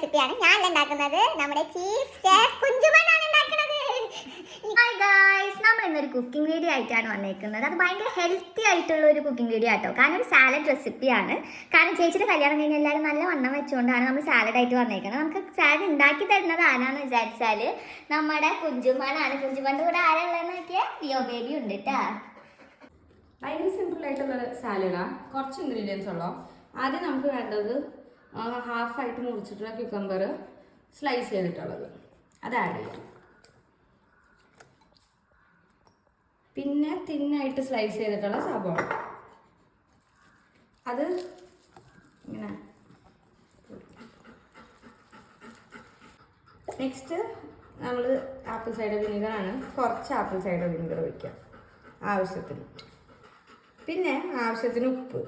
റെസിപ്പിയാണ് ഞാൻ ഉണ്ടാക്കുന്നത്. നമ്മുടെ ചീഫ് ഷെഫ് കുഞ്ചുമോനാണ് ഉണ്ടാക്കുന്നത്. ഹായ് ഗായ്സ്, നമ്മൾ ഇന്നൊരു കുക്കിംഗ് വീഡിയോ ആയിട്ടാണ് വന്നേക്കുന്നത്. അത് ഭയങ്കര ഹെൽത്തി ആയിട്ടുള്ള ഒരു കുക്കിംഗ് വീഡിയോ ആട്ടോ. കാരണം ഒരു സാലഡ് റെസിപ്പിയാണ്. കാരണം ചേച്ചിയുടെ കല്യാണം കഴിഞ്ഞ് എല്ലാവരും നല്ല വണ്ണം വെച്ചുകൊണ്ടാണ് നമ്മൾ സാലഡ് ആയിട്ട് വന്നേക്കുന്നത്. നമുക്ക് സാലഡ് ഉണ്ടാക്കി തരുന്നത് ആരാന്ന് വിചാരിച്ചാൽ നമ്മുടെ കുഞ്ചുമോനാണ്. കുഞ്ചുമോൻ്റെ കൂടെ ആരുള്ളതെന്ന് നോക്കിയാൽ ലിയോ ബേബി ഉണ്ട് കേട്ടാ. ഭയങ്കര സിമ്പിൾ ആയിട്ടുള്ള സാലഡാണ്. കുറച്ച് ഇൻഗ്രീഡിയൻസ് ഉള്ളൂ. ആദ്യം നമുക്ക് വേണ്ടത് ഹാഫായിട്ട് മുറിച്ചിട്ടുള്ള ക്യൂക്കമ്പർ സ്ലൈസ് ചെയ്തിട്ടുള്ളത്, അത് ആഡ് ചെയ്യാം. പിന്നെ തിന്നായിട്ട് സ്ലൈസ് ചെയ്തിട്ടുള്ള സബോള, അത് ഇങ്ങനെ. നെക്സ്റ്റ് നമ്മൾ ആപ്പിൾ സൈഡർ വിനീഗറാണ്. കുറച്ച് ആപ്പിൾ സൈഡർ വിനീഗർ ഒഴിക്കാം ആവശ്യത്തിന്. പിന്നെ ആവശ്യത്തിന് ഉപ്പ്.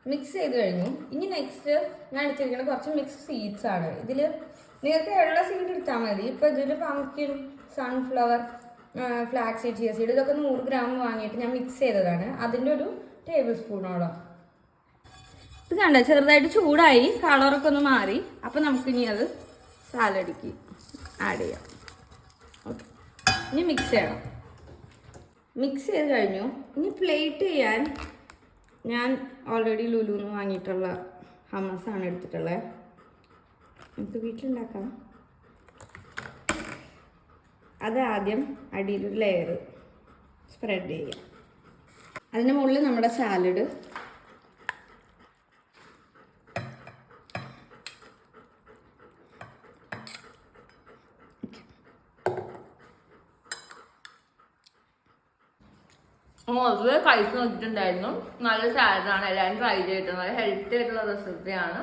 മിക്സ് ചെയ്ത് കഴിഞ്ഞു. ഇനി നെക്സ്റ്റ് ഞാൻ എടുത്തിരിക്കുന്നത് കുറച്ച് മിക്സ് സീഡ്സ് ആണ്. ഇതിൽ നിങ്ങൾക്ക് ഉള്ള സീഡ് എടുത്താൽ മതി. ഇപ്പോൾ ഇതിൽ pumpkin, sunflower, flax seed, chia seed ഇതൊക്കെ 100 ഗ്രാം വാങ്ങിയിട്ട് ഞാൻ മിക്സ് ചെയ്തതാണ്. അതിൻ്റെ ഒരു ടേബിൾ സ്പൂണോളം. ഇത് കണ്ടോ, ചെറുതായിട്ട് ചൂടായി, കളറൊക്കെ ഒന്ന് മാറി. അപ്പോൾ നമുക്കിനി അത് സാലഡിക്ക് ആഡ് ചെയ്യാം. ഓക്കെ, ഇനി മിക്സ് ചെയ്യണം. മിക്സ് ചെയ്ത് കഴിഞ്ഞു. ഇനി പ്ലേറ്റ് ചെയ്യാൻ ഞാൻ ഓൾറെഡി ലുലുന്ന് വാങ്ങിയിട്ടുള്ള ഹമ്മസാണ് എടുത്തിട്ടുള്ളത്. നമുക്ക് വീട്ടിലുണ്ടാക്കാം. അത് ആദ്യം അടിയിലൊരു ലെയർ സ്പ്രെഡ് ചെയ്യാം. അതിന് മുകളിൽ നമ്മുടെ സാലഡ്. അത് കഴിച്ച് നോക്കിയിട്ടുണ്ടായിരുന്നു. നല്ല സാലഡാണ്. എല്ലാവരും ട്രൈ ചെയ്തിട്ടുണ്ട്. നല്ല ഹെൽത്തി ആയിട്ടുള്ള റെസിപ്പിയാണ്.